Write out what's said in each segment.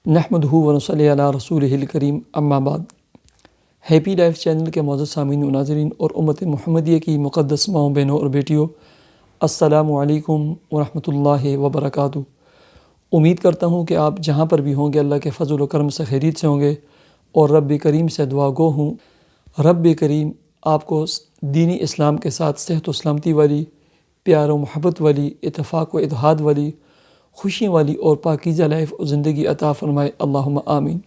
نحمدہ و نصلی علی رسولہ الکریم اما بعد۔ ہیپی لائف چینل کے معزز سامعین و ناظرین اور امت محمدیہ کی مقدس ماؤں بہنوں اور بیٹیوں، السلام علیکم ورحمۃ اللہ وبرکاتہ۔ امید کرتا ہوں کہ آپ جہاں پر بھی ہوں گے اللہ کے فضل و کرم سے خیریت سے ہوں گے، اور رب کریم سے دعا گو ہوں رب کریم آپ کو دینی اسلام کے ساتھ صحت و سلامتی والی، پیار و محبت والی، اتفاق و اتحاد والی، خوشی والی اور پاکیزہ لائف و زندگی عطا فرمائے، اللہم آمین۔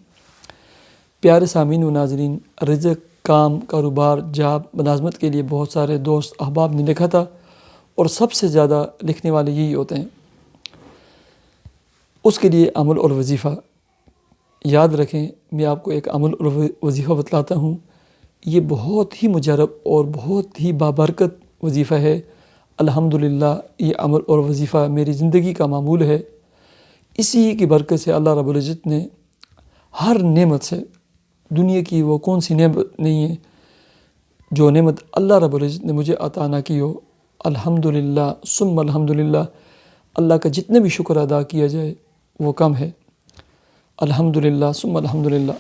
پیارے سامعین و ناظرین، رزق، کام، کاروبار، جاب، ملازمت کے لیے بہت سارے دوست احباب نے لکھا تھا، اور سب سے زیادہ لکھنے والے یہی ہوتے ہیں۔ اس کے لیے عمل اور وظیفہ یاد رکھیں۔ میں آپ کو ایک عمل اور وظیفہ بتلاتا ہوں۔ یہ بہت ہی مجرب اور بہت ہی بابرکت وظیفہ ہے۔ الحمدللہ یہ عمل اور وظیفہ میری زندگی کا معمول ہے۔ اسی کی برکت سے اللہ رب العزت نے ہر نعمت سے، دنیا کی وہ کون سی نعمت نہیں ہے جو نعمت اللہ رب العزت نے مجھے عطا نہ کی ہو۔ الحمدللہ ثم الحمدللہ، اللہ کا جتنے بھی شکر ادا کیا جائے وہ کم ہے۔ الحمدللہ ثم الحمدللہ۔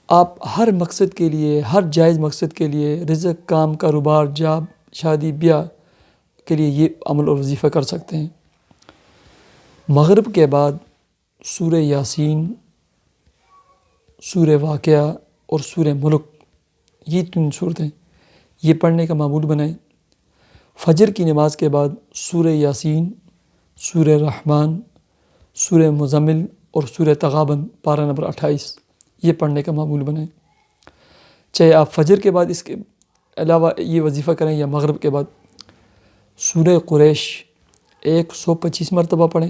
آپ ہر مقصد کے لیے، ہر جائز مقصد کے لیے، رزق، کام، کاروبار، جاب، شادی، بیاہ کے لیے یہ عمل اور وظیفہ کر سکتے ہیں۔ مغرب کے بعد سورہ یاسین، سورہ واقعہ اور سورہ ملک، یہ 3 صورتیں یہ پڑھنے کا معمول بنائیں۔ فجر کی نماز کے بعد سورہ یاسین، سورہ رحمان، سورہ مزمل اور سورہ تغابن پارہ نمبر 28 یہ پڑھنے کا معمول بنائیں۔ چاہے آپ فجر کے بعد اس کے علاوہ یہ وظیفہ کریں یا مغرب کے بعد سورہ قریش 125 مرتبہ پڑھیں،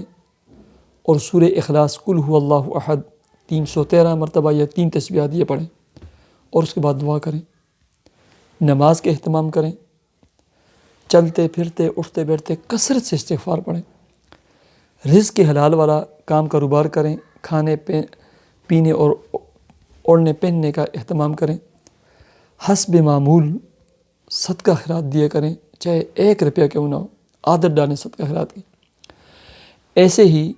اور سورہ اخلاص قل هو اللہ احد 313 مرتبہ یا 3 تسبیحات یہ پڑھیں، اور اس کے بعد دعا کریں۔ نماز کے اہتمام کریں، چلتے پھرتے اٹھتے بیٹھتے کثرت سے استغفار پڑھیں۔ رزق کے حلال والا کام کاروبار کریں، کھانے پینے اور اوڑھنے پہننے کا اہتمام کریں۔ حسب معمول صدقہ خیرات دیا کریں، چاہے 1 روپیہ کیوں نہ ہو، عادت ڈالیں صدقہ خیرات کی۔ ایسے ہی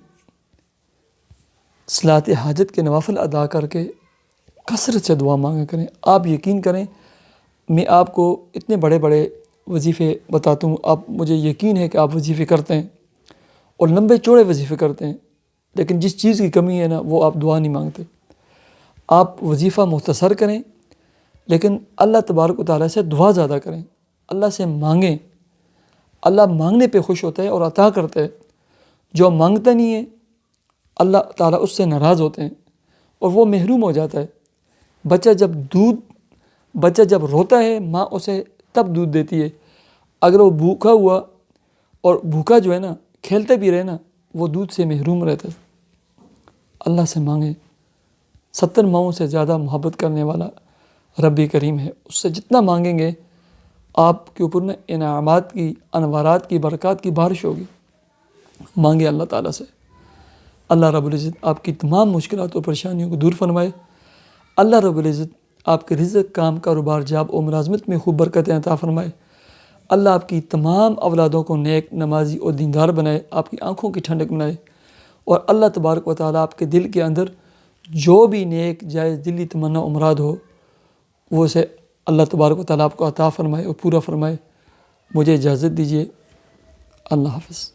صلاۃ حاجت کے نوافل ادا کر کے کثرت سے دعا مانگا کریں۔ آپ یقین کریں، میں آپ کو اتنے بڑے بڑے وظیفے بتاتا ہوں، آپ مجھے یقین ہے کہ آپ وظیفے کرتے ہیں اور لمبے چوڑے وظیفے کرتے ہیں، لیکن جس چیز کی کمی ہے نا وہ آپ دعا نہیں مانگتے۔ آپ وظیفہ مختصر کریں، لیکن اللہ تبارک و تعالیٰ سے دعا زیادہ کریں، اللہ سے مانگیں۔ اللہ مانگنے پہ خوش ہوتا ہے اور عطا کرتا ہے۔ جو مانگتا نہیں ہے اللہ تعالیٰ اس سے ناراض ہوتے ہیں اور وہ محروم ہو جاتا ہے۔ بچہ جب روتا ہے ماں اسے تب دودھ دیتی ہے، اگر وہ بھوکا ہوا اور بھوکا جو ہے نا کھیلتے بھی رہے نا وہ دودھ سے محروم رہتا ہے۔ اللہ سے مانگیں۔ 70 ماؤں سے زیادہ محبت کرنے والا رب کریم ہے، اس سے جتنا مانگیں گے آپ کے اوپر نا انعامات کی، انوارات کی، برکات کی بارش ہوگی۔ مانگے اللہ تعالیٰ سے۔ اللہ رب العزت آپ کی تمام مشکلات اور پریشانیوں کو دور فرمائے۔ اللہ رب العزت آپ کے رزق، کام، کاروبار، جاب اور ملازمت میں خوب برکتیں عطا فرمائے۔ اللہ آپ کی تمام اولادوں کو نیک، نمازی اور دیندار بنائے، آپ کی آنکھوں کی ٹھنڈک بنائے، اور اللہ تبارک و تعالیٰ آپ کے دل کے اندر جو بھی نیک، جائز دلی تمنا و مراد ہو وہ اسے اللہ تبارک و تعالیٰ آپ کو عطا فرمائے اور پورا فرمائے۔ مجھے اجازت دیجیے، اللہ حافظ۔